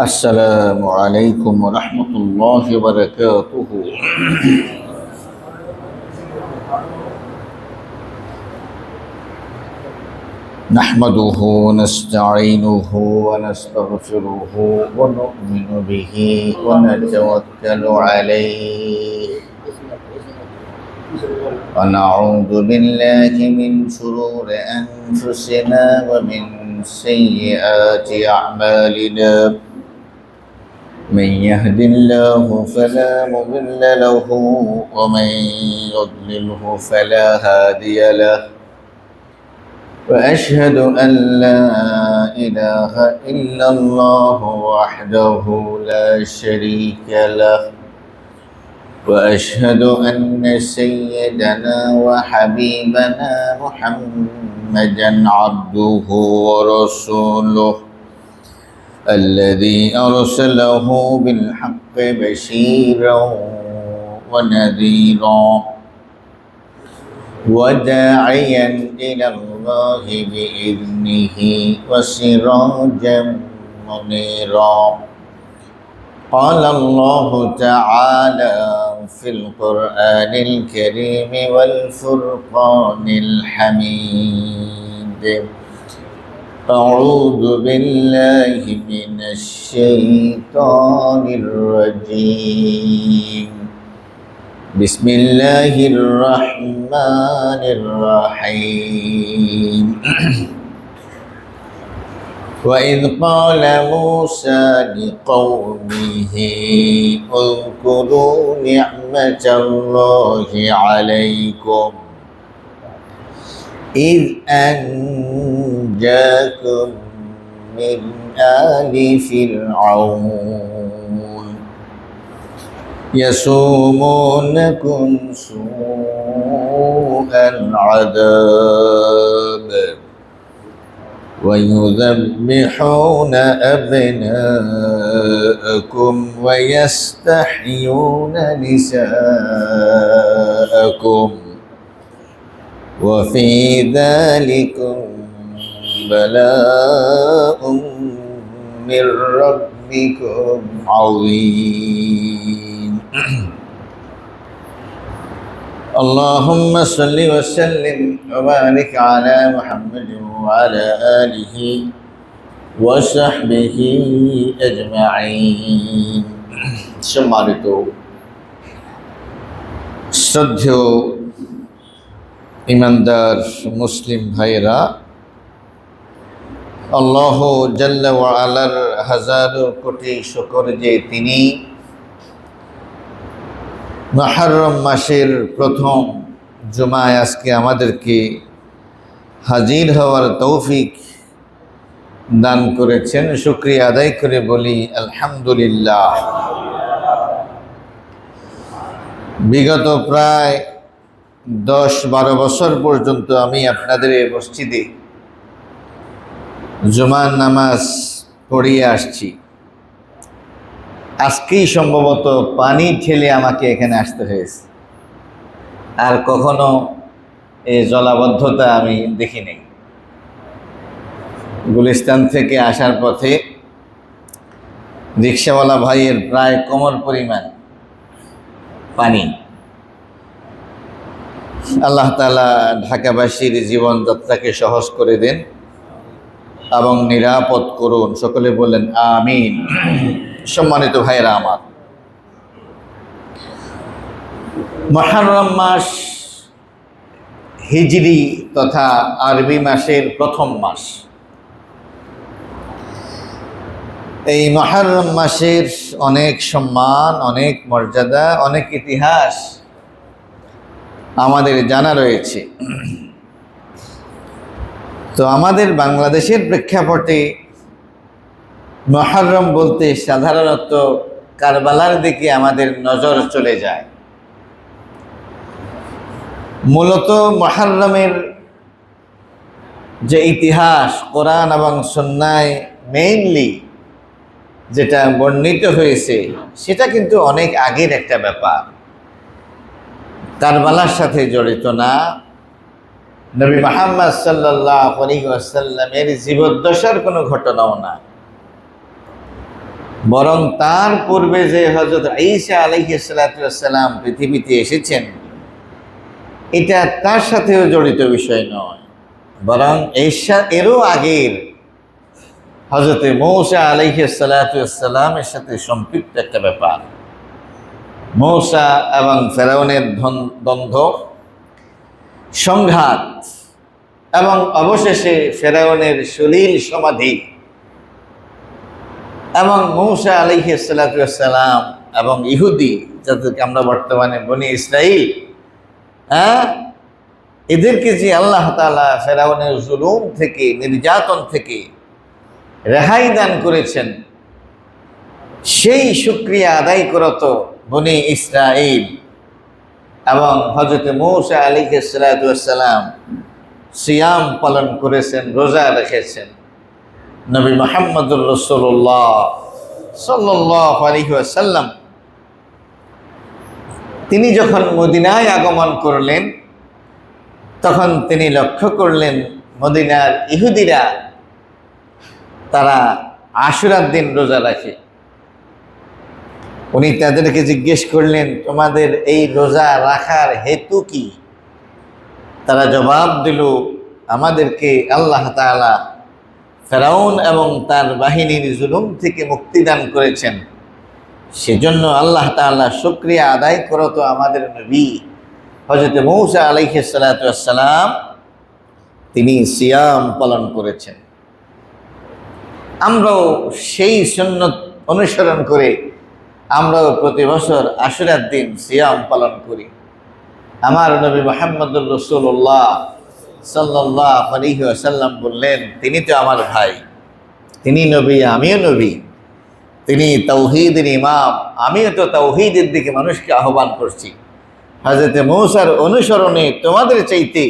السلام عليكم ورحمة الله وبركاته. نحمده ونستعينه ونستغفره ونؤمن به ونتوكل عليه ونعوذ بالله من شرور أنفسنا ومن سيئات أعمالنا. من يهد الله فلا مضل له ومن يضلله فلا هادي له. وأشهد أن لا إله إلا الله وحده لا شريك له. وأشهد أن سيدنا وحبيبنا محمدا عبده ورسوله الذي أرسله بالحق بشيرا ونذيرا وداعيا إلى الله بإذنه وسراجا منيرا. قال الله تعالى في القرآن الكريم والفرقان الحميد: أعوذ بالله من الشيطان الرجيم. بسم الله الرحمن الرحيم. وإذ قال موسى لقومه اذكروا نعمة الله عليكم إذ أنجاكم من آل فرعون يسومونكم سوء العذاب ويذبحون أبناءكم ويستحيون نساءكم وفي ذلكم بلاء من ربكم عظيم. اللهم صل وسلم وبارك على محمد وعلى آله وصحبه أجمعين. সম্মানিত শ্রদ্ধেয় ইমানদার মুসলিম ভাইরা, আল্লাহ জাল্লা ওয়া আলার হাজারো কোটি শুকর যে তিনি মুহররম মাসের প্রথম জুমায় আজকে আমাদেরকে হাজির হওয়ার তৌফিক দান করেছেন। শুকরিয়া আদায় করে বলি আলহামদুলিল্লাহ। বিগত প্রায় 10-12 বছর পর্যন্ত আমি আপনাদের এই মসজিদে জুমার নামাজ পড়িয়ে আসছি। আজকেই সম্ভবত পানি ঠেলে আমাকে এখানে আসতে হয়েছে, আর কখনো এই জলাবদ্ধতা আমি দেখি নাই। গুলিস্তান থেকে আসার পথে রিক্সাওয়ালা ভাইয়ের প্রায় কোমর পরিমাণ পানি। আল্লাহ তাআলা ঢাকাবাসীর জীবনযাত্রাকে সহজ করে দেন এবং নিরাপদ করুন, সকলে বলেন আমিন। সম্মানিত ভাইয়েরা আমার, মুহররম মাস হিজরি তথা আরবি মাসের প্রথম মাস। এই মুহররম মাসের অনেক সম্মান, অনেক মর্যাদা, অনেক ইতিহাস আমাদের জানা রয়েছে। তো আমাদের বাংলাদেশের প্রেক্ষাপটে মুহররম বলতে সাধারণত কারবালার দিকে আমাদের নজর চলে যায়। মূলত মুহররমের যে ইতিহাস কোরআন এবং সুন্নায় মেইনলি যেটা বর্ণিত হয়েছে সেটা কিন্তু অনেক আগের একটা ব্যাপার। কারবালার সাথে জড়িত না, নবী মুহাম্মদ সাল্লাল্লাহু আলাইহি ওয়াসাল্লামের জীবদ্দশার কোনো ঘটনাও না, বরং তার পূর্বে যে হযরত ঈসা আলাইহিস সালাতু ওয়াস সালাম পৃথিবীতে এসেছেন এটা তার সাথেও জড়িত বিষয় নয়, বরং এরও আগের হযরত মূসা আলাইহিস সালাতু ওয়াস সালামের সাথে সম্পৃক্ত একটা ব্যাপার। মূসা এবং ফেরাউনের দ্বন্দ্ব, সংঘাত এবং অবশেষে ফেরাউনের সলিল সমাধি এবং মূসা আলাইহিস সালাতু ওয়াস সালাম এবং ইহুদি, যাদেরকে আমরা বর্তমানে বনি ইসরাইল, এদেরকে যে আল্লাহ তাআলা ফেরাউনের জুলুম থেকে, নির্যাতন থেকে রেহাই দান করেছেন, সেই শুকরিয়া আদায় করত বনি ইসরাইল এবং হযরত মূসা আলাইহিস সালাতু ওয়াস সালাম সিয়াম পালন করেছেন, রোজা রেখেছেন। নবী মুহাম্মদুর রাসূলুল্লাহ সাল্লাল্লাহু আলাইহি ওয়াসাল্লাম তিনি যখন মদিনায় আগমন করলেন তখন তিনি লক্ষ্য করলেন মদিনার ইহুদিরা তারা আশুরার দিন রোজা রাখে। উনি তাদেরকে জিজ্ঞেস করলেন, তোমাদের এই রোজা রাখার হেতু কি? তারা জবাব দিল, আমাদেরকে আল্লাহ তাআলা ফেরাউন এবং তার বাহিনীর জুলুম থেকে মুক্তিদান করেছেন, সেজন্য আল্লাহ তাআলা শুকরিয়া আদায় করত আমাদের নবী হযরত মূসা আলাইহিস সালাতু ওয়াস সালাম তিনি সিয়াম পালন করেছেন। আমরাও সেই সুন্নত অনুসরণ করে আমরাও প্রতি বছর আশুরার দিন সিয়াম পালন করি। আমার নবী মুহাম্মদুর রাসূলুল্লাহ সাল্লাল্লাহু আলাইহি ওয়াসাল্লাম বললেন, তিনি তো আমার ভাই, তিনি নবী, আমিও নবী, তিনি তাওহীদের ইমাম, আমিও তো তাওহীদের দিকে মানুষকে আহ্বান করছি। হযরত মূসার অনুসরণে তোমাদের চাইতে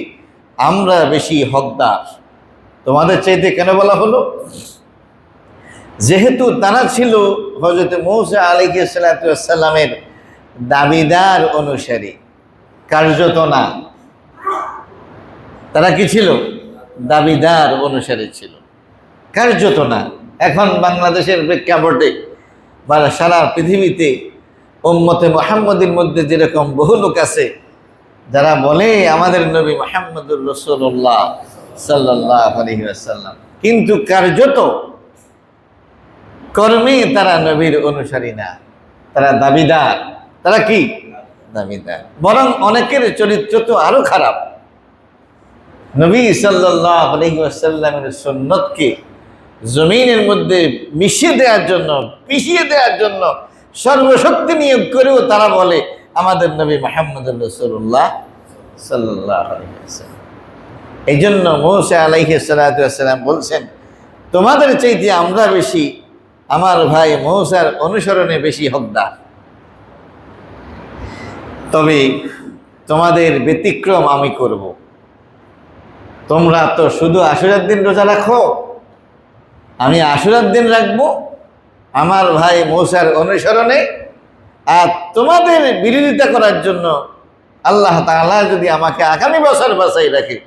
আমরা বেশি হকদার। তোমাদের চাইতে কেন বলা হলো? যেহেতু তারা ছিল হযরত মূসা আলাইহিস সালাতু ওয়াস সালামের দাবিদার অনুসারী, কার্যত না। তারা কি ছিল? দাবিদার অনুসারী ছিল, কার্যত না। এখন বাংলাদেশের প্রেক্ষাপটে বা সারা পৃথিবীতে উম্মতে মুহাম্মদের মধ্যে যেরকম বহু লোক আছে যারা বলে আমাদের নবী মুহাম্মদুর রাসূলুল্লাহ সাল্লাল্লাহু আলাইহি ওয়াসাল্লাম, কিন্তু কার্যত কর্মে তারা নবীর অনুসারী না, তারা দাবিদার। তারা কি? দাবিদার। বরং অনেকের চরিত্র তো আরো খারাপ। নবী সাল্লাল্লাহু আলাইহি ওয়াসাল্লামের সুন্নতকে জমিনের মধ্যে মিশিয়ে দেওয়ার জন্য, পিষিয়ে দেওয়ার জন্য সর্বশক্তি নিয়োগ করেও তারা বলে আমাদের নবী মুহাম্মদুর রাসূলুল্লাহ সাল্লাল্লাহু আলাইহি ওয়াসাল্লাম। এই জন্য মূসা আলাইহিস সালাতু ওয়াস সালাম বলছেন, তোমাদের চাইতে আমরা বেশি, আমার ভাই মূসার অনুসরণে বেশি হকদার। তবে তোমাদের ব্যতিক্রম আমি করব। তোমরা তো শুধু আশুরার দিন রোজা রাখো, আমি আশুরার দিন রাখবো আমার ভাই মূসার অনুসরণে। আর তোমাদের বিরোধিতা করার জন্য আল্লাহ তাআলা যদি আমাকে আগামী বছর বাঁচাই রাখে,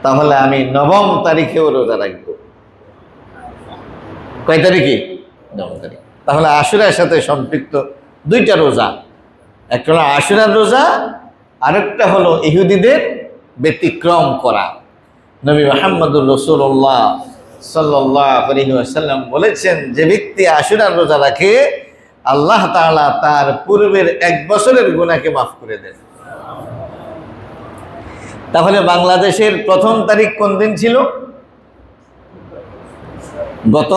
তাহলে আমি 9 তারিখেও রোজা রাখবো। কয় তারিখে? 9 তারিখ। তাহলে আশুরার সাথে সম্পৃক্ত দুইটা রোজা, একটা হলো আশুরার রোজা, আরেকটা হলো ইহুদিদের ব্যতিক্রম করা। নবী মুহাম্মদুর রাসূলুল্লাহ সাল্লাল্লাহু আলাইহি ওয়াসাল্লাম বলেছেন, যে ব্যক্তি আশুরার রোজা রাখে আল্লাহ তাআলা তার পূর্বের 1 বছরের গুনাহকে মাফ করে দেন। তাহলে বাংলাদেশের প্রথম তারিখ কোন দিন ছিল? গত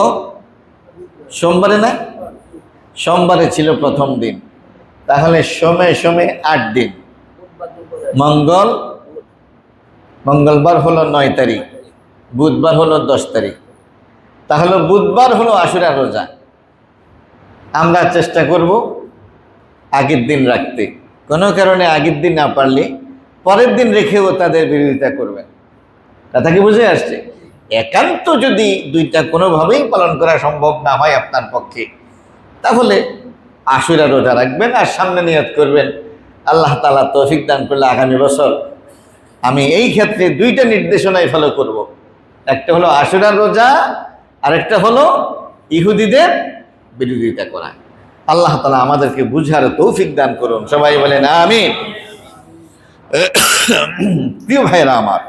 সোমবারে না? সোমবারে ছিল প্রথম দিন। তাহলে সোমে 8 দিন। মঙ্গলবার হলো 9 তারিখ, বুধবার হলো 10 তারিখ। তাহলে বুধবার হলো আশুরা রোজা। আমরা চেষ্টা করব আগের দিন রাখতে। কোনো কারণে আগের দিন না পারলে পরের দিন রেখেও তাদের বিরোধিতা করবেন। কথা কি বুঝে আসছে? একান্ত যদি দুইটা কোনোভাবেই পালন করা সম্ভব না হয় আপনার পক্ষে, তাহলে আশুরা রোজা রাখবেন আর সামনে নিয়ত করবেন আল্লাহ তাআলা তৌফিক দান করলে আগামী বছর আমি এই ক্ষেত্রে দুইটা নির্দেশনাই ফলো করব। একটা হলো আশুরার রোজা, আরেকটা হলো ইহুদিদের বিরোধিতা করা। আল্লাহ তাআলা আমাদেরকে বুঝার তৌফিক দান করুন, সবাই বলেন আমিন। প্রিয় ভাইরা আমার,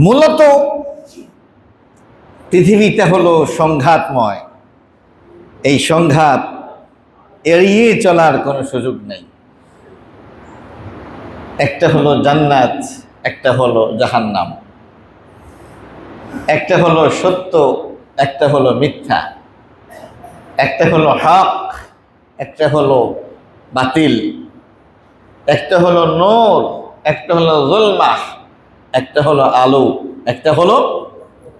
মূলত পৃথিবীটা হলো সংঘাতময়। এই সংঘাত এড়িয়ে চলার কোনো সুযোগ নেই। একটা হলো জান্নাত, একটা হলো জাহান্নাম, একটা হলো সত্য, একটা হলো মিথ্যা, একটা হলো হক, একটা হলো বাতিল, একটা হলো নূর, একটা হলো যুলমাহ, একটা হলো আলো, একটা হলো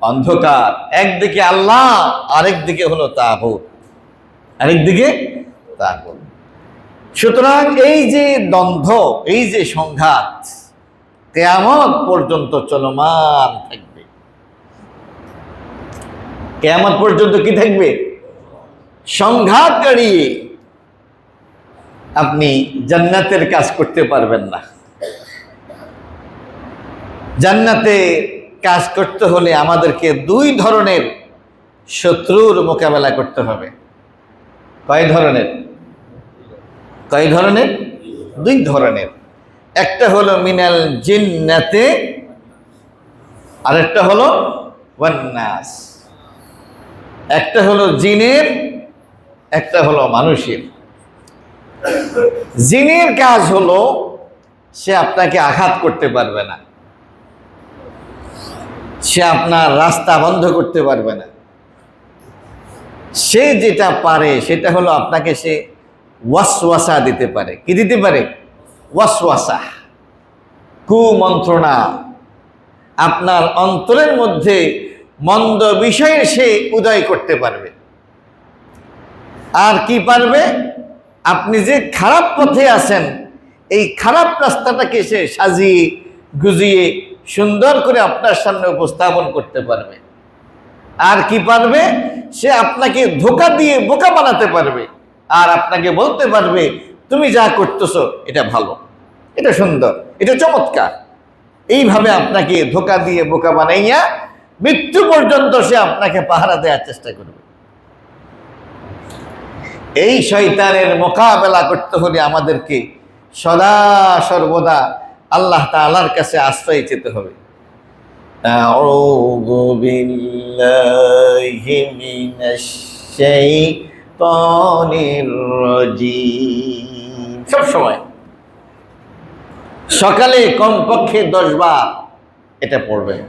অন্ধকার। একদিকে আল্লাহ, আরেকদিকে হলো তাগুত, আরেকদিকে তাগুত। সুতরাং এই যে দ্বন্দ্ব, এই যে সংঘাত কিয়ামত পর্যন্ত চলমান থাকবে। কিয়ামত পর্যন্ত কি থাকবে? সংঘাত এড়িয়ে আপনি জান্নাতের কাজ করতে পারবেন না। জান্নাতে কাজ করতে হলে আমাদেরকে দুই ধরনের শত্রুর মোকাবেলা করতে হবে। কয় ধরনের? কয় ধরনের? দুই ধরনের। একটা হলো মিনাল জিন্নাতে, আর একটা হলো ওয়ান নাস। একটা হলো জিনের, একটা হলো মানুষের। জিনের কাজ হলো সে আপনাকে আঘাত করতে পারবে না, সে আপনার রাস্তা বন্ধ করতে পারবে না। সে যেটা পারে সেটা হলো আপনাকে সে ওয়াসওয়াসা দিতে পারে। কি দিতে পারে? ওয়াসওয়াসা, কুমন্ত্রণা। আপনার অন্তরের মধ্যে মন্দ বিষয়ে সে উদয় করতে পারবে। আর কি পারবে? আপনি যে খারাপ পথে আছেন, এই খারাপ রাস্তাটাকে সে সাজিয়ে গুজিয়ে সুন্দর করে আপনার সামনে উপস্থাপন করতে পারবে। আর কি পারবে? সে আপনাকে ধোঁকা দিয়ে বোকা বানাতে পারবে, আর আপনাকে বলতে পারবে তুমি যা করতেছো এটা ভালো, এটা সুন্দর, এটা চমৎকার। এইভাবে আপনাকে ধোঁকা দিয়ে বোকা বানাইয়া মৃত্যু পর্যন্ত সে আপনাকে পাহারা দেওয়ার চেষ্টা করবে। এই শয়তানের মোকাবেলা করতে হলে আমাদেরকে সদা সর্বদা আল্লাহ তাআলার কাছে আশ্রয় চেতে হবে। আউযু বিল্লাহি মিনাশ শাইতানির রাজীম। সব সময় সকালে কমপক্ষে 10 বার এটা পড়বেন,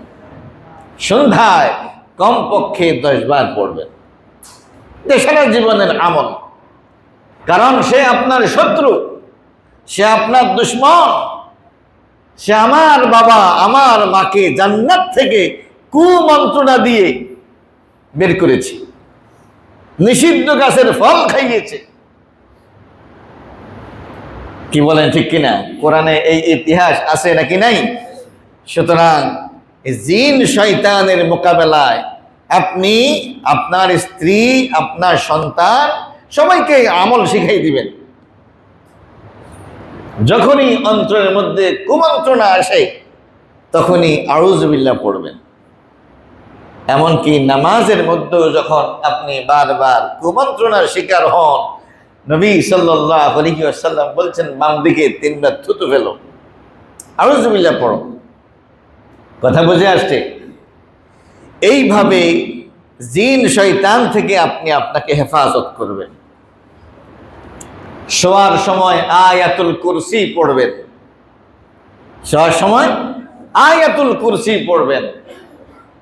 সন্ধ্যায় কমপক্ষে 10 বার পড়বেন। সারা জীবনের আমল। কারণ সে আপনার শত্রু, সে আপনার দুশমন। সে আমার বাবা আমার মাকে জান্নাত থেকে কুমন্ত্রণা দিয়ে বের করেছে, নিষিদ্ধ গাছের ফল খাইয়েছে। কি বলেন, ঠিক কিনা? কোরআনে এই ইতিহাস আছে নাকি নাই? সুতরাং জিন শয়তানের মোকাবেলায় আপনি আপনার স্ত্রী, আপনার সন্তান সবাইকে আমল শিখাই দিবেন। যখনই অন্তরের মধ্যে কুমন্ত্রণা আসে তখনই আউযু বিল্লাহ পড়বেন। এমনকি নামাজের মধ্যেও যখন আপনি বারবার কুমন্ত্রণার শিকার হন, নবী সাল্লাল্লাহু আলাইহি ওয়াসাল্লাম বলছেন বাম দিকে 3 বার থুতু ফেলো, আউযু বিল্লাহ পড়ো। কথা বুঝে আসছে? এইভাবে জিন শয়তান থেকে আপনি আপনাকে হেফাজত করবেন। শোয়ার সময় আয়াতুল কুরসি পড়বেন, শোয়ার সময় আয়াতুল কুরসি পড়বেন।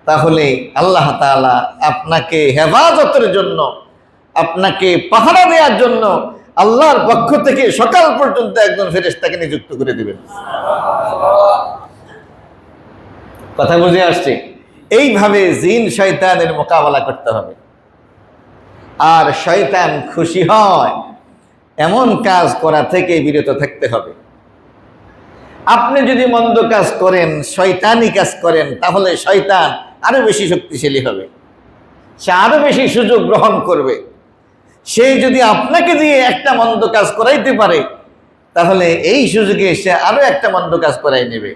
তাহলে আল্লাহ তাআলা আপনাকে হেফাজতের জন্য, আপনাকে পাহারা দেওয়ার জন্য আল্লাহর পক্ষ থেকে সকাল পর্যন্ত একজন ফেরেশতাকে নিযুক্ত করে দিবেন। কথা বুঝে আসছে? এইভাবে জিন শয়তানের মোকাবেলা করতে হবে। আর শয়তান খুশি হয় এমন কাজ করা থেকে বিরত থাকতে হবে। আপনি যদি মন্দ কাজ করেন, শয়তানি কাজ করেন, তাহলে শয়তান আরো বেশি শক্তিশালী হবে, সে আরো বেশি সুযোগ গ্রহণ করবে। সে যদি আপনাকে দিয়ে একটা মন্দ কাজ করাইতে পারে, তাহলে এই সুযোগে সে আরো একটা মন্দ কাজ করাই নেবে।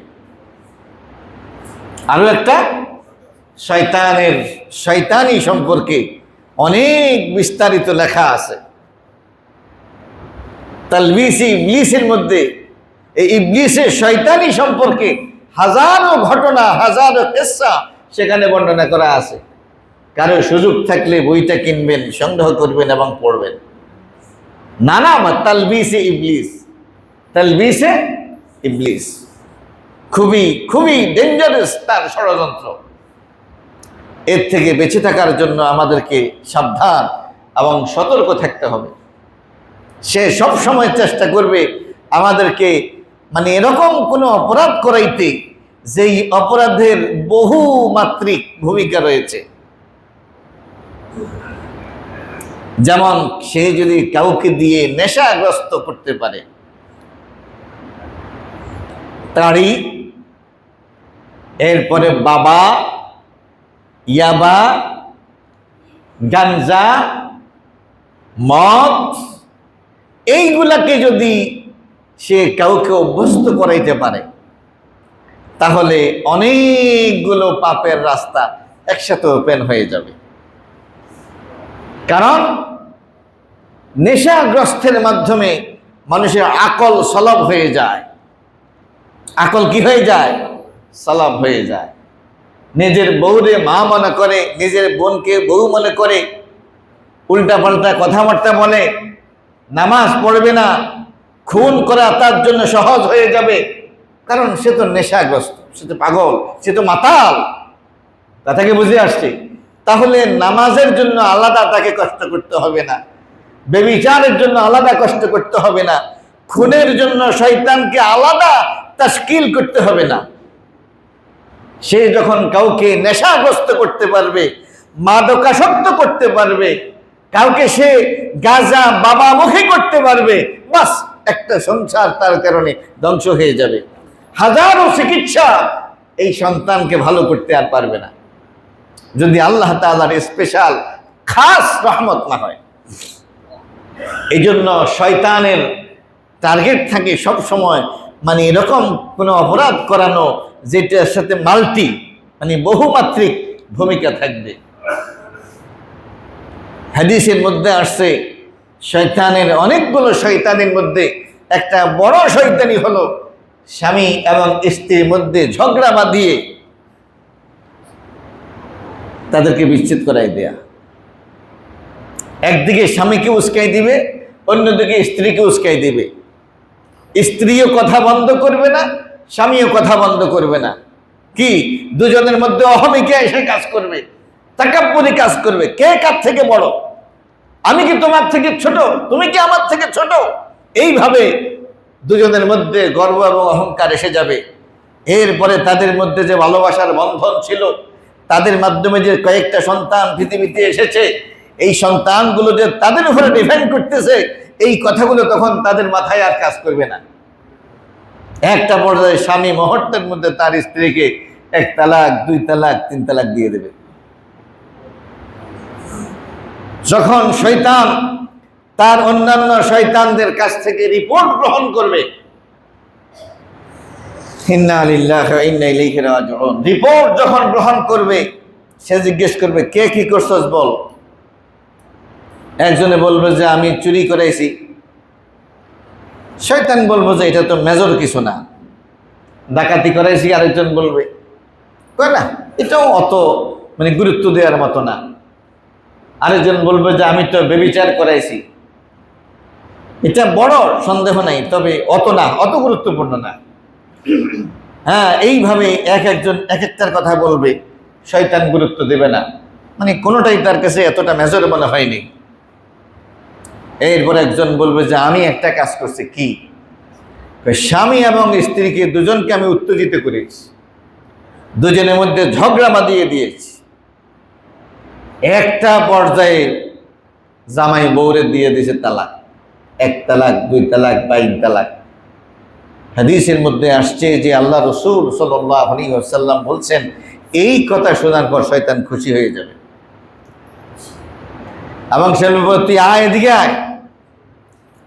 আরো একটা শয়তানি সম্পর্কে অনেক বিস্তারিত লেখা আছে। তালবিসি ইবলিসের মধ্যে এই ইবলিসের শয়তানি সম্পর্কে হাজারো ঘটনা, হাজারো কিসসা সেখানে বর্ণনা করা আছে। কারো সুযোগ থাকলে বইটা কিনবেন, সংগ্রহ করবেন এবং পড়বেন। তালবিসে ইবলিস, তালবিসে ইবলিস খুবই খুবই ডেঞ্জারাস তার ষড়যন্ত্র। এর থেকে বেঁচে থাকার জন্য আমাদেরকে সাবধান এবং সতর্ক থাকতে হবে। সে সব সময় চেষ্টা করবে আমাদেরকে এরকম কোনো অপরাধ করাইতে যেই অপরাধের বহুমাত্রিক ভূমিকা রয়েছে। যেমন সে যদি কাউকে দিয়ে নেশাগ্রস্ত করতে পারে, তাড়ি, এরপরে বাবা, ইয়াবা, গাঞ্জা, মদ, এইগুলাকে যদি সে কাউকে অভ্যস্ত করাইতে পারে, তাহলে অনেকগুলো পাপের রাস্তা একসাথে ওপেন হয়ে যাবে। কারণ নেশাগ্রস্তের মাধ্যমে মানুষের আকল সলব হয়ে যায়। আকল কি হয়ে যায়? সলব হয়ে যায়। নিজের বউরে মা মনে করে, নিজের বোনকে বউ মনে করে, উল্টা পাল্টা কথাবার্তা বলে, নামাজ পড়বে না, খুন করা তার জন্য সহজ হয়ে যাবে। কারণ সে তো নেশাগ্রস্ত, সে তো পাগল, সে তো মাতাল। কথাকে বুঝে আসছে? তাহলে নামাজের জন্য আলাদা তাকে কষ্ট করতে হবে না, ব্যভিচারের জন্য আলাদা কষ্ট করতে হবে না, খুনের জন্য শয়তানকে আলাদা তাশকিল করতে হবে না। সে যখন কাউকে নেশাগ্রস্ত করতে পারবে, মাদকাসক্ত করতে পারবে, কাউকে সে গাঁজা বাবামুখী করতে পারবে, বাস একটা সংসার তার কারণে ধ্বংস হয়ে যাবে। হাজারো চিকিৎসা এই সন্তানকে ভালো করতে আর পারবে না, যদি আল্লাহ তাআলার স্পেশাল খাস রহমত না হয়। এই জন্য শয়তানের টার্গেট থাকে সব সময় এরকম কোনো অপরাধ করানো যেটার সাথে বহুমাত্রিক ভূমিকা থাকবে। হাদিসের মধ্যে আসছে শয়তানের অনেকগুলো শয়তানের মধ্যে একটা বড় শয়তানি হলো স্বামী এবং স্ত্রীর মধ্যে ঝগড়া বাঁধিয়ে তাদেরকে বিচ্ছেদ করাই দেয়া। একদিকে স্বামীকে উস্কাই দিবে, অন্যদিকে স্ত্রীকে উস্কাই দিবে। স্ত্রীও কথা বন্ধ করবে না, স্বামীও কথা বন্ধ করবে না। কি দুজনের মধ্যে অহমিকা এসে কাজ করবে, তাকাব্বুরি কাজ করবে। কে কার থেকে বড়? আমি কি তোমার থেকে ছোট? তুমি কি আমার থেকে ছোট? এইভাবে দুজনের মধ্যে গর্ব এবং অহংকার এসে যাবে। এরপরে তাদের মধ্যে যে ভালোবাসার বন্ধন ছিল, তাদের মাধ্যমে যে কয়েকটা সন্তান পৃথিবীতে এসেছে, এই সন্তানগুলো যে তাদের উপরে ডিপেন্ড করতেছে, এই কথাগুলো তখন তাদের মাথায় আর কাজ করবে না। একটা পর্যায়ে স্বামী মুহূর্তের মধ্যে তার স্ত্রীকে 1 তালাক, 2 তালাক, 3 তালাক দিয়ে দেবে। যখন শয়তান তার অন্যান্য শয়তানদের কাছ থেকে রিপোর্ট গ্রহণ করবে, ইন্না লিল্লাহি ওয়া ইন্না ইলাইহি রাজিউন, রিপোর্ট যখন গ্রহণ করবে, সে জিজ্ঞেস করবে, কে কি করছস বল। একজনে বলবে যে আমি চুরি করেছি। শয়তান বলবো যে এটা তো মেজর কিছু না। ডাকাতি করাইছি, আরেকজন বলবে কয় না, এটাও অত গুরুত্ব দেওয়ার মতো না। আরেকজন বলবে যে আমি তো ব্যভিচার করাইছি, এটা বড় সন্দেহ নাই, তবে অত না, অত গুরুত্বপূর্ণ না। হ্যাঁ, এইভাবে একজন এক একটার কথা বলবে, শয়তান গুরুত্ব দেবে না, কোনোটাই তার কাছে এতটা মেজর মনে হয়নি। এরপর একজন বলবে যে আমি একটা কাজ করছি। কি? স্বামী এবং স্ত্রীকে দুজনকে আমি উত্তেজিত করেছি, দুজনের মধ্যে ঝগড়া বাঁধিয়ে দিয়েছি। একটা পর্যায়ে জামাই বউরে দিয়ে দিয়েছে তালাক, 1 তালাক, 2 তালাক, 22 তালাক। হাদিসের মধ্যে আসছে যে আল্লাহ রাসূল সাল্লাল্লাহু আলাইহি ওয়াসাল্লাম বলছেন, এই কথা শোনার পর শয়তান খুশি হয়ে যাবে। এবং সে বলবে, তুই আয় এদিকে আয়,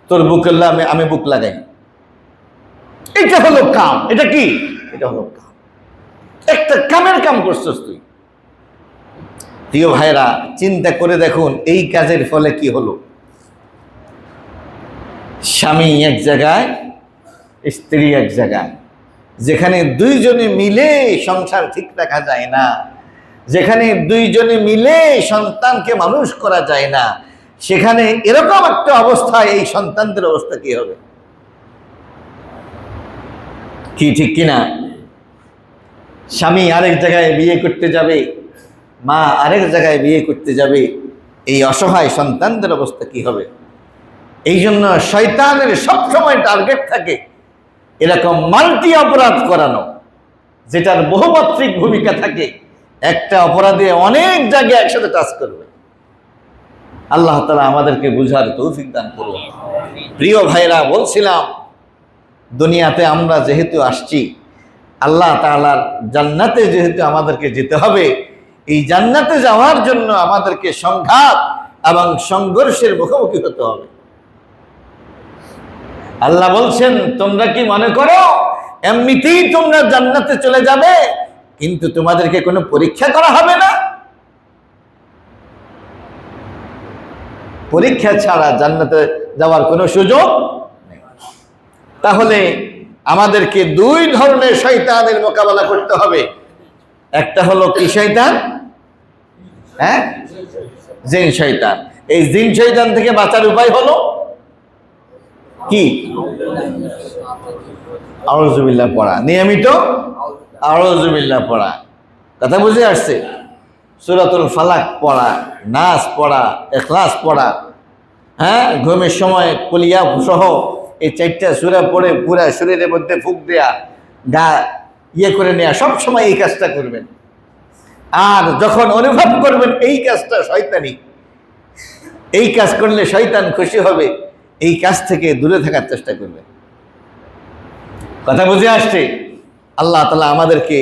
তোর বুক আমি বুক লাগাই। এটা হলো কাম। এটা কি? এটা হলো কাম। একটা কামের কাম করছিস তুই। প্রিয় ভাইরা, চিন্তা করে দেখুন এই কাজের ফলে কি হলো। স্বামী এক জায়গায়, স্ত্রী এক জায়গায়, যেখানে দুইজনে মিলে সংসার ঠিক রাখা যায় না, যেখানে দুইজনে মিলে সন্তানকে মানুষ করা যায় না, সেখানে এরকম একটা অবস্থায় এই সন্তানদের অবস্থা কি হবে? কি ঠিক কিনা? স্বামী আরেক জায়গায় বিয়ে করতে যাবে, মা আরেক জায়গায় বিয়ে করতে যাবে, এই অসহায় সন্তানদের অবস্থা কি হবে? এই জন্য শয়তানের সবসময় টার্গেট থাকে এরকম মাল্টি অপরাধ করানো, যেটার বহুমাত্রিক ভূমিকা থাকে। একটা অপরাধে অনেক জায়গায় একসাথে টাচ করবে। আল্লাহ তাআলা আমাদেরকে বুঝার তৌফিক দান করুন। প্রিয় ভাইরা, বলছিলাম দুনিয়াতে আমরা যেহেতু আসছি, আল্লাহ তাআলার জান্নাতে যেহেতু আমাদেরকে যেতে হবে, এই জান্নাতে যাওয়ার জন্য আমাদেরকে সংঘাত এবং সংঘর্ষের মুখোমুখি হতে হবে। আল্লাহ বলছেন, তোমরা কি মনে করো এমনিতেই তোমরা জান্নাতে চলে যাবে, কিন্তু তোমাদেরকে কোনো পরীক্ষা করা হবে না? পরীক্ষা ছাড়া জান্নাতে যাওয়ার কোনো সুযোগ নেই। তাহলে আমাদেরকে দুই ধরনের শয়তানের মোকাবেলা করতে হবে। একটা হলো কি শয়তান? হ্যাঁ, জিন শয়তান। এই জিন শয়তান থেকে বাঁচার উপায় হলো কি? আউযু বিল্লাহ পড়া, নিয়মিত আউযু বিল্লাহ পড়া। কথা বুঝে আসছে? সূরাতুল ফালাক পড়া, নাস পড়া, ইখলাস পড়া, হ্যাঁ, ঘুমের সময় কুলিয়া সহ এই 4টা সূরা পড়ে পুরা শরীরের মধ্যে ফুঁক দেয়া, গা করে নেয়া, সব সময় এই কাজটা করবেন। আর যখন অনুভব করবেন এই কাজটা শয়তানি, এই কাজ করলে শয়তান খুশি হবে, এই কাজ থেকে দূরে থাকার চেষ্টা করবেন। কথা বুঝে আসছে? আল্লাহ তাআলা আমাদেরকে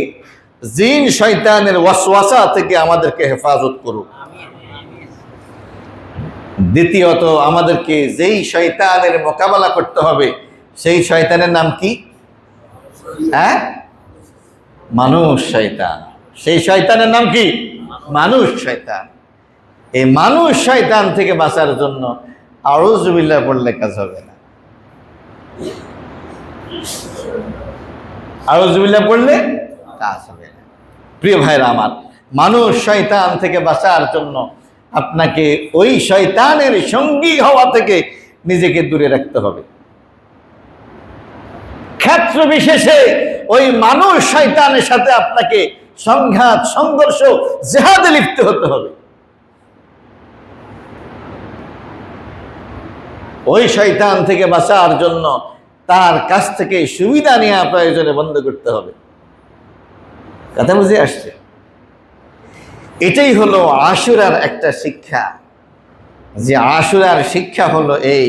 জিন শয়তানের ওয়াসওয়াসা থেকে আমাদেরকে হেফাজত করুক। দ্বিতীয়ত, আমাদেরকে যেই শয়তানের মোকাবেলা করতে হবে সেই শয়তানের নাম কি? হ্যাঁ, মানুষ শয়তান। সেই শয়তানের নাম কি? মানুষ শয়তান। এই মানুষ শয়তান থেকে বাঁচার জন্য আউযু বিল্লাহ পড়লে কাজ হবে না। আউযু বিল্লাহ পড়লে কাজ হবে না। প্রিয় ভাইরা আমার, মানুষ শয়তান থেকে বাঁচার জন্য আপনাকে ওই শয়তানের সঙ্গী হওয়া থেকে নিজেকে দূরে রাখতে হবে। ক্ষেত্র বিশেষে ওই মানুষ শয়তানের সাথে আপনাকে সংঘাত, সংঘর্ষ, জিহাদে লিপ্ত হতে হবে। ওই শয়তান থেকে বাঁচার জন্য তার কাছ থেকে সুবিধা নেওয়া প্রয়োজনে বন্ধ করতে হবে। কথা বুঝে আসছে? এটাই হলো আশুরার একটা শিক্ষা। যে আশুরার শিক্ষা হলো এই,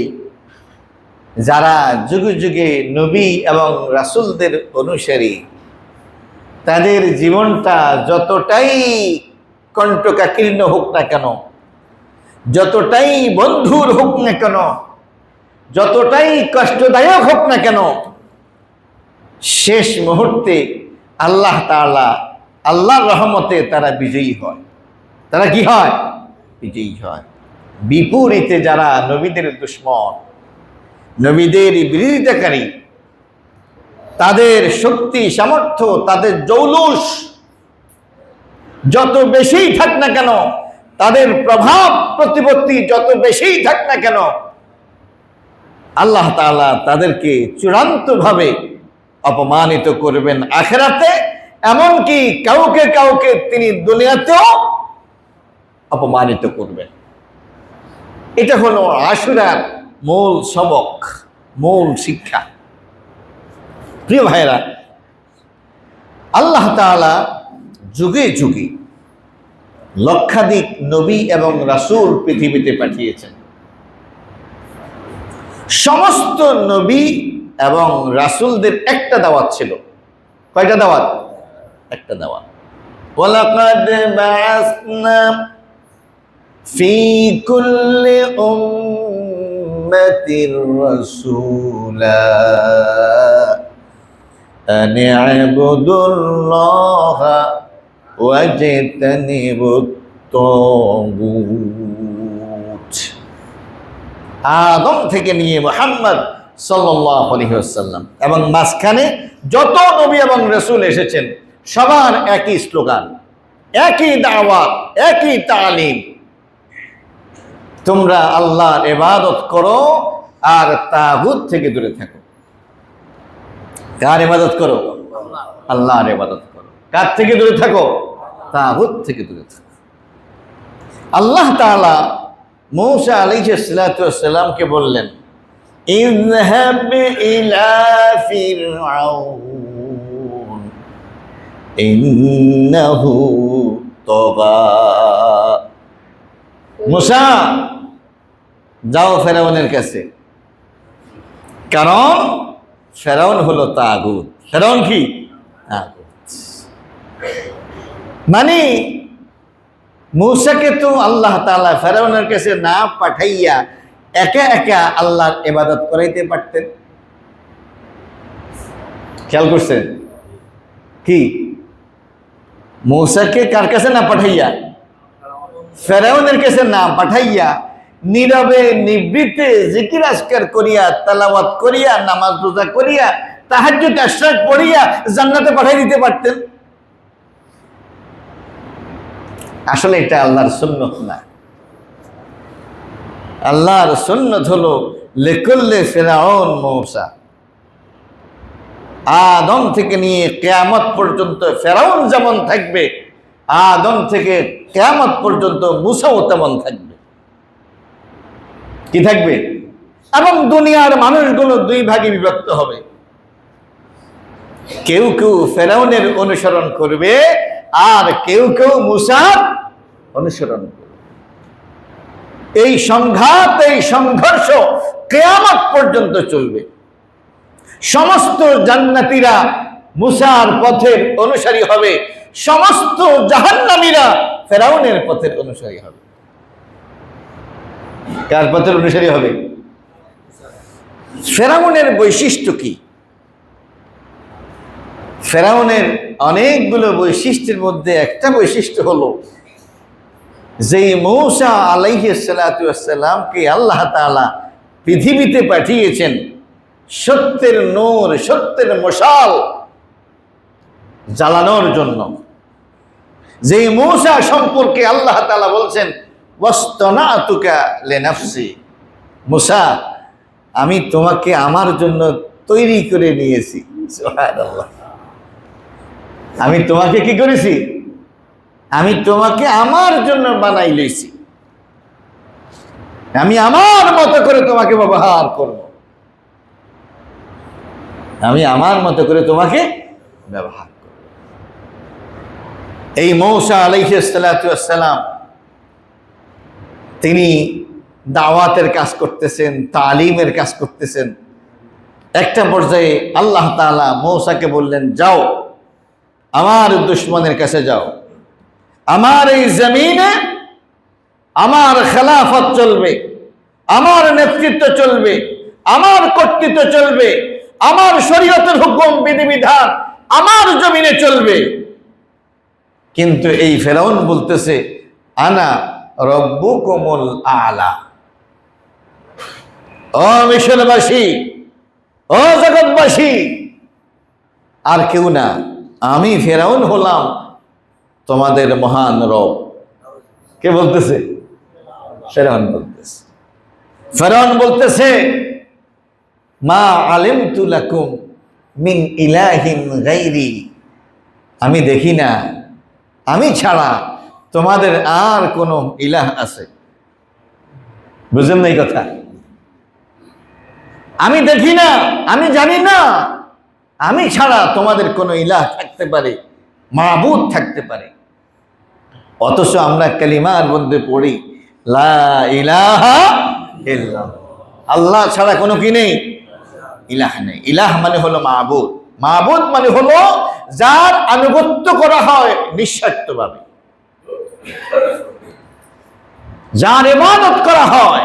যারা যুগে যুগে নবী এবং রাসূলদের অনুসারী, তাদের জীবনটা যতটাই কণ্টকাকীর্ণ হোক না কেন, যতটাই বন্ধুর হোক না কেন, যতটাই কষ্টদায়ক হোক না কেন, শেষ মুহূর্তে আল্লাহ তাআলা, আল্লাহর রহমতে তারা বিজয়ী হয়। তারা কি হয়? বিজয়ী হয়। বিপরীতে যারা নবীদের দুশমন, নবীদের বিরোধিতাকারী, তাদের শক্তি, সামর্থ্য, তাদের জৌলুস যত বেশিই থাক না কেন, তাদের প্রভাব প্রতিপত্তি যত বেশিই থাক না কেন, আল্লাহ তাআলা তাদেরকে চূড়ান্তভাবে অপমানিত করবেন আখিরাতে, এমনকি কাউকে কাউকে তিনি দুনিয়াতেও অপমানিত করবেন। এটা হলো আশুরার মূল সবক, মূল শিক্ষা। প্রিয় ভাইরা, আল্লাহ তাআলা যুগে যুগে লক্ষাধিক নবী এবং রাসূল পৃথিবীতে পাঠিয়েছেন। সমস্ত নবী এবং রাসূলদের একটা দাওয়াত ছিল। কয়টা দাওয়াত? একটা দাওয়াত। ওয়ালাকাদ বাআসনা ফি কুল্লি উম্মাতির রাসূলা আন ইবুদুল্লাহা ওয়াজতানিবুত তাগুত। আদম থেকে নিয়ে মুহাম্মদ সাল্লাল্লাহু আলাইহি ওয়াসাল্লাম এবং মাঝখানে যত নবী এবং রাসূল এসেছেন সবার একই স্লোগান, একই দাওয়াত, একই তালিম, তোমরা আল্লাহর ইবাদত করো আর তাগুত থেকে দূরে থাকো। কার ইবাদত করো? আল্লাহর ইবাদত করো। কার থেকে দূরে থাকো? তাগুত থেকে দূরে থাকো। আল্লাহ তাআলা মূসা আলাইহিস সালাতু ওয়াস সালামকে বললেন, ইযহাব ইলা ফিরআউন ইন্নাহু তাগা। মূসা যাও ফেরাউনের কাছে, কারণ ফেরাউন হলো তাগুত। ফেরাউন কি? তাগুত। মানে মূসাকে তো আল্লাহ তাআলা ফেরাউনের কাছে না পাঠাইয়া একা একা আল্লাহর ইবাদত করাইতে পারতেন। খেয়াল করছেন কি? মূসাকে কার কাছে না পাঠাইয়া? ফেরাউনের কাছে না পাঠাইয়া নীরবে নিবৃত্তে জিকির আজকার করিয়া, তেলাওয়াত করিয়া, নামাজ রোজা করিয়া, তাহাজ্জুদ ইশরাক পড়িয়া জান্নাতে পাঠাই দিতে পারতেন। আসলে এটা আল্লাহর সুন্নাত না। আল্লাহর সুন্নাত হলো লিকুল্লি ফিরআউন মূসা। আদম থেকে নিয়ে কিয়ামত পর্যন্ত ফেরাউন যেমন থাকবে, আদম থেকে কিয়ামত পর্যন্ত মূসাও তেমন থাকবে। কি থাকবে? এবং দুনিয়ার মানুষগুলো দুই ভাগে বিভক্ত হবে। কেউ কেউ ফেরাউনের অনুসরণ করবে আর কেউ কেউ মূসার অনুসরণ করবে। এই সংঘাত, এই সংঘর্ষ কিয়ামত পর্যন্ত চলবে। সমস্ত জান্নাতীরা মূসার পথের অনুসারী হবে, সমস্ত জাহান্নামীরা ফেরাউনের পথের অনুসারী হবে। কার পথের অনুসারী হবে? ফেরাউনের বৈশিষ্ট্য কি? ফেরাউনের অনেকগুলো বৈশিষ্ট্যের মধ্যে একটা বৈশিষ্ট্য হলো যে মূসা আলাইহিস সালাতু ওয়াস সালামকে আল্লাহ তাআলা পৃথিবীতে পাঠিয়েছেন সত্যের নূর, সত্যের মশাল জ্বালানোর জন্য। যে মূসা সম্পর্কে আল্লাহ তাআলা বলছেন, ওয়াসতানাতুকা লিনাফসি, মূসা আমি তোমাকে আমার জন্য তৈরি করে নিয়েছি। সুবহানাল্লাহ। আমি তোমাকে কি করেছি? আমি তোমাকে আমার জন্য বানাই লইছি। আমি আমার মতো করে তোমাকে ব্যবহার করব। আমি আমার মতো করে তোমাকে ব্যবহার করব। এই মূসা আলাইহিস সালাতু ওয়াস সালাম তিনি দাওয়াতের কাজ করতেছেন, তালিমের কাজ করতেছেন। একটা পর্যায়ে আল্লাহ তাআলা মূসাকে বললেন, যাও আমার দুশমনের কাছে যাও, আমার এই জমিনে আমার খেলাফত চলবে, আমার নেতৃত্ব চলবে, আমার কর্তৃত্ব চলবে, আমার শরীয়তের হুকুম বিধিবিধান আমার জমিনে চলবে। কিন্তু এই ফেরাউন বলতেছে, আনা রব্বুকুমুল আলা। ও মিশরবাসী, ও জগৎবাসী, আর কেউ না, আমি ফেরাউন হলাম তোমাদের মহান রব। কে বলতেছে? ফেরাউন বলতেছে। ফেরাউন বলতেছে, মা আলিমতু লাকুম মিন ইলাহিন গায়রি, আমি দেখি না আমি ছাড়া তোমাদের আর কোন ইলাহ আছে। বুঝলেন না এই কথা? আমি দেখি না, আমি জানি না আমি ছাড়া তোমাদের কোনো ইলাহ থাকতে পারে, মাবুদ থাকতে পারে। অথচ আমরা কালিমার মধ্যে পড়ি লা ইলাহা ইল্লাল্লাহ, আল্লাহ ছাড়া কোনো কি নেই, ইলাহ নেই। ইলাহ মানে হলো মাবুদ, মাবুদ মানে হলো যার আনুগত্য করা হয় নিঃস্বার্থভাবে, যার ইবাদত করা হয়,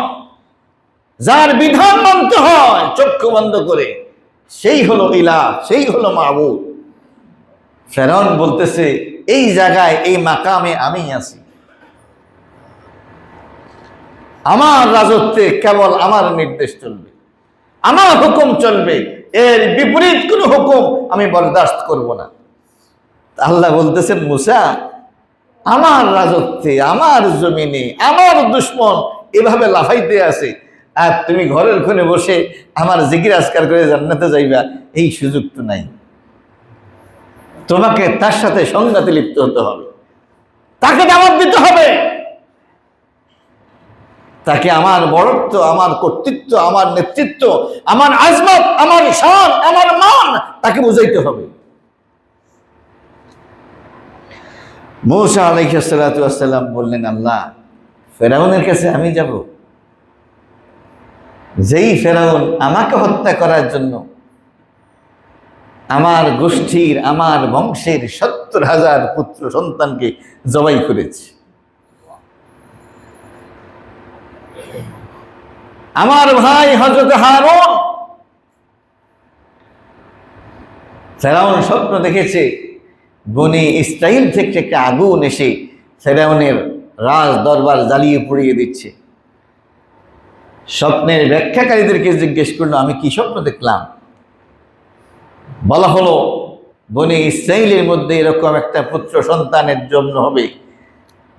যার বিধান মানতে হয় চক্ষু বন্ধ করে, সেই হলো ইলাহ, সেই হলো মাবুদ। ফেরাউন বলতেছে এই জায়গায়, এই মাকামে আমি আছি, আমার রাজত্বে কেবল আমার নির্দেশ চলবে, আমার হুকুম চলবে, এর বিপরীত কোনো হুকুম আমি বরদাস্ত করব না। আল্লাহ বলতেছেন মুসা, আমার রাজত্বে, আমার জমিনে আমার দুশ্মন এভাবে লাফাইতে আছে, আর তুমি ঘরের কোণে বসে আমার জিকির আজকার করে জান্নাতে যাইবা, এই সুযোগ তো নাই। তোমাকে তার সাথে সংঘাতে লিপ্ত হতে হবে, তাকে দাওয়াত দিতে হবে, তাকে আমার বড়ত্ব, আমার কর্তৃত্ব, আমার নেতৃত্ব, আমার আজমত, আমার শান, আমার মান তাকে বুঝাইতে হবে। মূসা আলাইহিস সালাতু ওয়াস সালাম বললেন, আল্লাহ, ফেরাউনের কাছে আমি যাব? যেই ফেরাউন আমাকে হত্যা করার জন্য আমার গোষ্ঠীর, আমার বংশের ৭০,০০০ পুত্র সন্তানকে জবাই করেছে, আমার ভাই হযরত হারুন, ফেরাউন স্বপ্ন দেখেছে বনি ইসরাইল থেকে একটা আগুন এসে ফেরাউনের রাজ দরবার জ্বালিয়ে পুড়িয়ে দিচ্ছে। স্বপ্নের ব্যাখ্যাকারীদেরকে জিজ্ঞেস করলো, আমি কি স্বপ্ন দেখলাম? বলা হলো, বনি ইসরাইলের মধ্যে এরকম একটা পুত্র সন্তানের জন্ম হবে,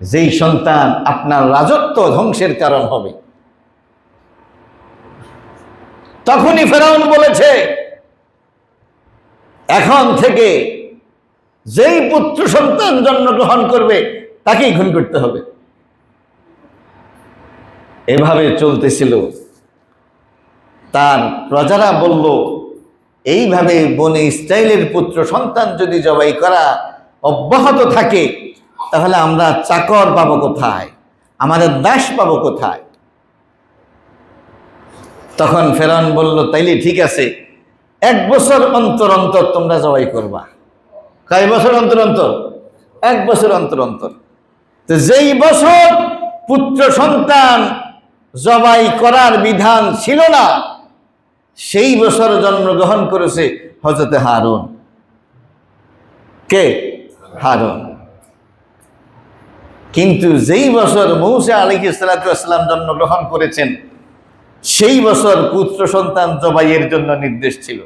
যেই সন্তান আপনার রাজত্ব ধ্বংসের কারণ হবে। তখনই ফেরাউন বলেছে, এখন থেকে যেই পুত্র সন্তান জন্মগ্রহণ করবে তাকেই খুন করতে হবে। এভাবে চলতেছিল। তার প্রজারা বলল, এইভাবে বনি ইসরাইলের পুত্র সন্তান যদি জবাই করা অব্যাহত থাকে, তাহলে আমরা চাকর পাবো কোথায়, আমাদের দাস পাবো কোথায়? তখন ফেরাউন বলল, তাইলে ঠিক আছে, 1 বছর অন্তর অন্তর তোমরা জবাই করবা। কয় বছর অন্তর অন্তর? 1 বছর অন্তর অন্তর। তো যেই বছর পুত্র সন্তান জবাই করার বিধান ছিল না, সেই বছর জন্মগ্রহণ করেছে হযরত হারুন। কে? হারুন। কিন্তু যেই বছর মূসা আলাইহিস সালাতু ওয়াস সালাম জন্মগ্রহণ করেছেন, সেই বছর পুত্র সন্তান জবাইয়ের জন্য নির্দেশ ছিল।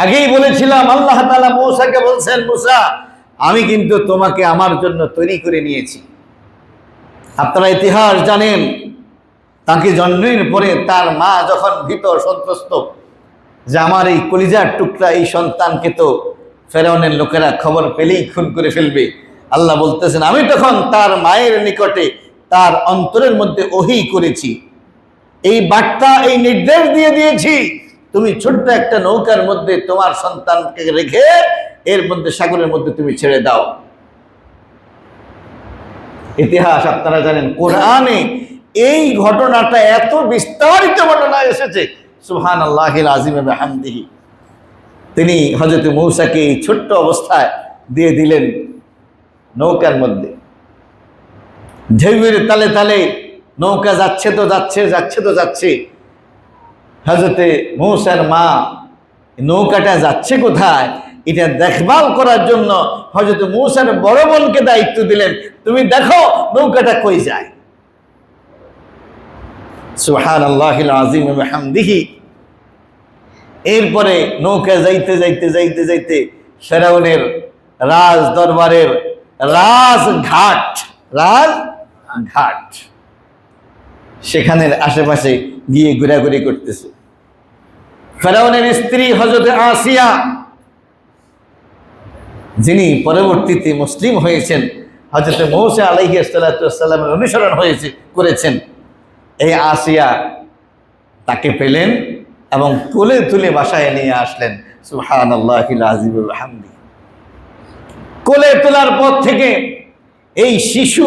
আগেই বলেছিলাম, আল্লাহ তাআলা মূসাকে বলছেন, মূসা, আমি কিন্তু তোমাকে আমার জন্য তৈরি করে নিয়েছি। আপনারা ইতিহাস জানেন, তাকে জন্মের পরে তার মা যখন ভীত সন্ত্রস্ত যে আমার এই কলিজার টুকরা এই সন্তানকে তো ফেরাউনের লোকেরা খবর পেলেই খুন করে ফেলবে, আল্লাহ বলতেছেন, আমি তখন তার মায়ের নিকটে তার অন্তরের মধ্যে ওহী করেছি, এই বার্তা, এই নির্দেশ দিয়ে দিয়েছি, তুমি ছোট্ট একটা নৌকার মধ্যে তোমার সন্তানকে রেখে এর মধ্যে সাগরের মধ্যে তুমি ছেড়ে দাও। ইতিহাস আপনারা জানেন, কোরআনে এই ঘটনাটা এত বিস্তারিত ঘটনা এসেছে, সুবহানাল্লাহিল আযীম ওয়া বিহামদিহি। তিনি হযরত মূসাকে এই ছোট্ট অবস্থায় দিয়ে দিলেন নৌকার মধ্যে। ঢেউয়ের তালে তালে নৌকা যাচ্ছে তো যাচ্ছে, যাচ্ছে তো যাচ্ছে। হযরতে মূসার মা নৌকাটা যাচ্ছে কোথায় এটা দেখভাল করার জন্য হযরত মূসার বড় বোনকে দায়িত্ব দিলেন, তুমি দেখো নৌকাটা কই যায়। সুবহানাল্লাহিল আযীম ওয়া বিহামদিহি। এরপরে নৌকা যাইতে যাইতে যাইতে যাইতে ফেরাউনের রাজ দরবারের রাজঘাট সেখানের আশেপাশে গিয়ে ঘোরাঘুরি করতেছে। ফেরাউনের স্ত্রী হযরত আসিয়া, যিনি পরবর্তীতে মুসলিম হয়েছেন, হযরত মূসা আলাইহিস সালাতু ওয়াস সালামের অনুসরণ করেছেন, এই আসিয়া তাকে পেলেন এবং কোলে তুলে বাসায় নিয়ে আসলেন। সুবহানাল্লাহিল আযীম ওয়া বিহামদিহি। কোলে তোলার পর থেকে এই শিশু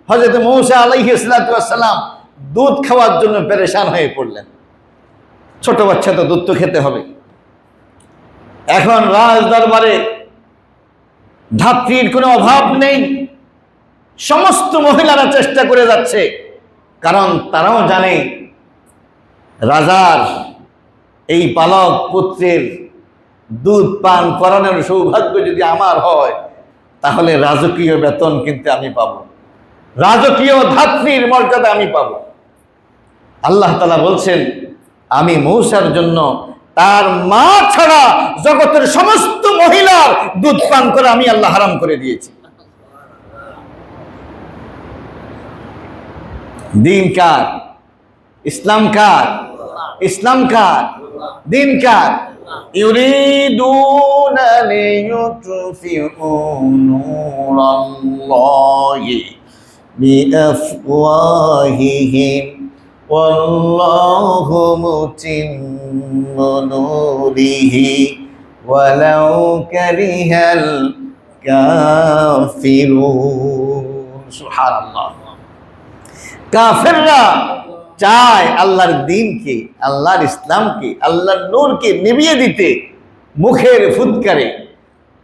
হযরত মূসা আলাইহিস সালাতু ওয়াস সালাম দুধ খাওয়ার জন্য পেরেশান হয়ে পড়লেন। ছোট বাচ্চা তো দুধ তো খেতে হবে। এখন রাজ দরবারে ধাত্রীর কোনো অভাব নেই, সমস্ত মহিলারা চেষ্টা করে যাচ্ছে, কারণ তারাও জানে রাজার এই পালক পুত্রের দুধ পান করানোর সৌভাগ্য যদি আমার হয়, তাহলে রাজকীয় বেতন কিন্তু আমি পাবো, রাজকীয় ধাত্রীর মর্যাদা আমি পাবো। আল্লাহ তাআলা বলছেন, আমি মূসার জন্য তার মা ছাড়া জগতের সমস্ত মহিলার দুধ পান করে আমি আল্লাহ হারাম করে দিয়েছি। দিন কার? ইসলাম কার? ইসলাম কার? দিন কার? ইউরিদুনা লিইউতফিউ নূরাল্লাহি বিআফওয়াহিহিম ওয়াল্লাহু মুতিম্মু নূরিহি ওয়ালাউ কারিহাল কাফিরুন। সুবহানাল্লাহ। কাফেররা চায় আল্লাহর দ্বীনকে, আল্লাহর ইসলামকে, আল্লাহর নূরকে নিভিয়ে দিতে মুখের ফুৎকারে।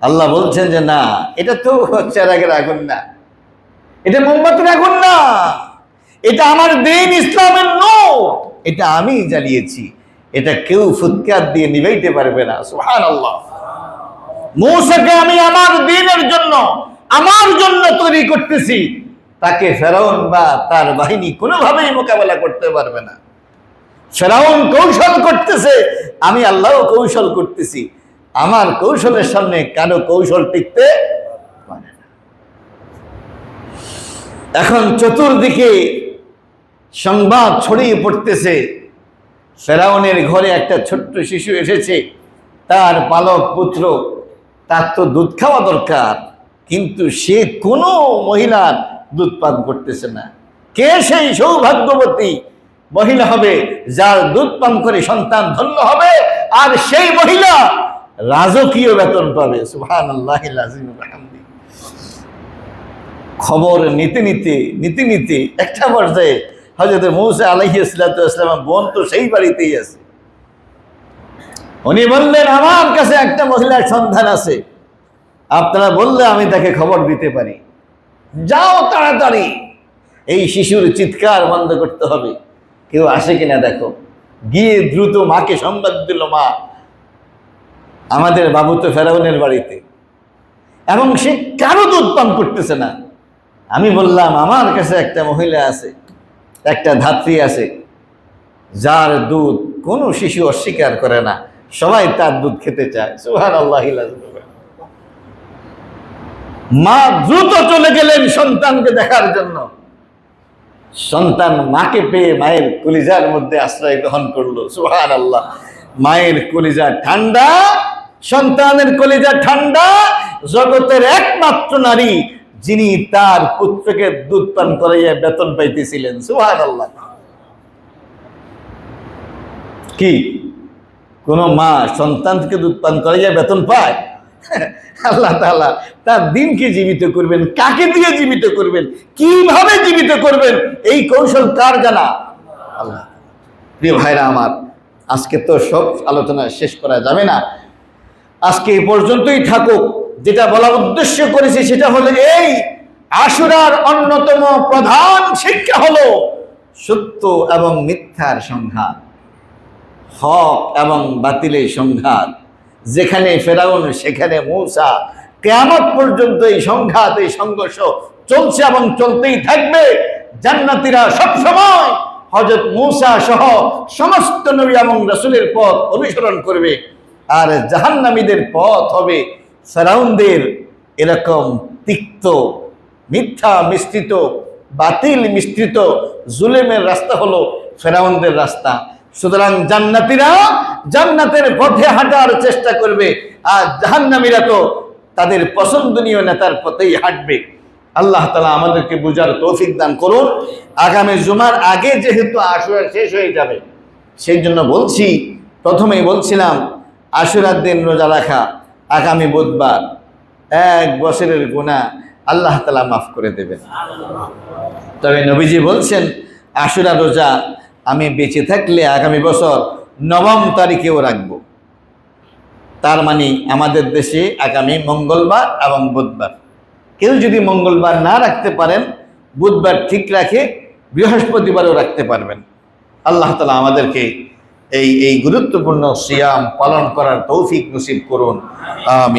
আল্লাহ বলছেন যে না, এটা তো চেরাগের আগুন না, এটা মোমবাতির আগুন না, এটা আমার দ্বীন ইসলামের নূর, এটা আমি জ্বালিয়েছি, এটা কেউ ফুৎকার দিয়ে নিভাইতে পারবে না। সুবহানাল্লাহ। মূসাকে আমি আমার দ্বীনের জন্য, আমার জন্য তৈরি করতেছি, তাকে ফেরাউন বা তার বাহিনী কোনোভাবেই মোকাবেলা করতে পারবে না। ফেরাউন কৌশল করতেছে, আমি আল্লাহও কৌশল করতেছি, আমার কৌশলের সামনে কারো কৌশল টিকতে পারে না। এখন চতুর্দিকে সংবাদ ছড়িয়ে পড়তেছে, ফেরাউনের ঘরে একটা ছোট্ট শিশু এসেছে, তার পালক পুত্র, তার তো দুধ খাওয়া দরকার, কিন্তু সে কোনো মহিলার দুধ পান করতেছে না। কে সেই সৌভাগ্যবতী মহিলা হবে যার দুধ পান করে সন্তান ধন্য হবে, আর সেই মহিলা রাজকীয় বেতন পাবে? সুবহানাল্লাহিল আযীম ওয়া বিহামদিহি। খবর নিতে নিতে নিতে নিতে একটা পর্যায়ে হযরত মূসা আলাইহিস সালাতু ওয়াস সালাম বোন তো সেই বাড়িতেই আছে, উনি বললেন, আমার কাছে একটা মহিলার সন্ধান আছে, আপনারা বললে আমি তাকে খবর দিতে পারি, যাও তাড়াতাড়ি। এই শিশুর চিৎকার বন্ধ করতে হবে, কেউ আসে কিনা দেখো। গিয়ে দ্রুত মাকে সংবাদ দিল, মা, আমাদের বাবু তো ফেরাউনের বাড়িতে এবং সে কারো দুধ পান করতেছে না। আমি বললাম, আমার কাছে একটা মহিলা আছে, একটা ধাত্রী আছে, যার দুধ কোনো শিশু অস্বীকার করে না, সবাই তার দুধ খেতে চায়। সুবহানাল্লাহিল আযীম। মা দ্রুত চলে গেলেন সন্তানকে দেখার জন্য। সন্তান মাকে পেয়ে মায়ের কলিজার মধ্যে আশ্রয় গ্রহণ করলো। সুবহানাল্লাহ। মায়ের কলিজা ঠান্ডা, সন্তানের কলিজা ঠান্ডা। জগতের একমাত্র নারী যিনি তার পুত্রকে দুধ পান করাইয়া বেতন পাইতেছিলেন। সুবহানাল্লাহ। কি কোন মা সন্তানকে দুধ পান করাইয়া বেতন পায়? আল্লাহ তাআলা তার দ্বীনকে জীবিত করবেন, কাকে দিয়ে জীবিত করবেন, কিভাবে জীবিত করবেন, এই কৌশল কার জানা? আল্লাহ। প্রিয় ভাইরা আমার, আজকে তো সব আলোচনা শেষ করা যাবে না, আজকে এই পর্যন্তই থাকুক। যেটা বলার উদ্দেশ্য করেছি সেটা হলো এই, আশুরার অন্যতম প্রধান শিক্ষা হলো সত্য এবং মিথ্যার সংঘাত, হক এবং বাতিলের সংঘাত। যেখানে ফেরাউন সেখানে মূসা, কিয়ামত পর্যন্ত এই সংঘাত, এই সংঘর্ষ চলছে এবং চলতেই থাকবে। জান্নাতীরা সবসময় হযরত মূসা সহ সমস্ত নবী এবং রাসূলের পথ অনুসরণ করবে, আর জাহান্নামীদের পথ হবে ফেরাউনদের এরকম তিক্ত, মিথ্যা মিশ্রিত, বাতিল মিশ্রিত জুলুমের রাস্তা হলো ফেরাউনদের রাস্তা। সুতরাং জান্নাতীরা জান্নাতের পথে হাঁটার চেষ্টা করবে, আর জাহান্নামীরা তো তাদের পছন্দনীয় নেতার পথেই হাঁটবে। আল্লাহ তাআলা আমাদেরকে বুঝার তৌফিক দান করুন। আগামী জুমার আগে যেহেতু আশুরা শেষ হয়ে যাবে, সেই জন্য বলছি, প্রথমেই বলছিলাম আশুরার দিন রোজা রাখা আগামী বুধবার 1 বছরের গুনাহ আল্লাহ তাআলা মাফ করে দেবেন। তবে নবীজি বলছেন, আশুরা রোজা আমি বেঁচে থাকলে আগামী বছর 9 তারিখেও রাখবো। তার মানে আমাদের দেশে আগামী মঙ্গলবার এবং বুধবার কেউ যদি মঙ্গলবার না রাখতে পারেন, বুধবার ঠিক রাখে, বৃহস্পতিবারও রাখতে পারবেন। আল্লাহ তাআলা আমাদেরকে এই গুরুত্বপূর্ণ সিয়াম পালন করার তৌফিক নসিব করুন। আমিন।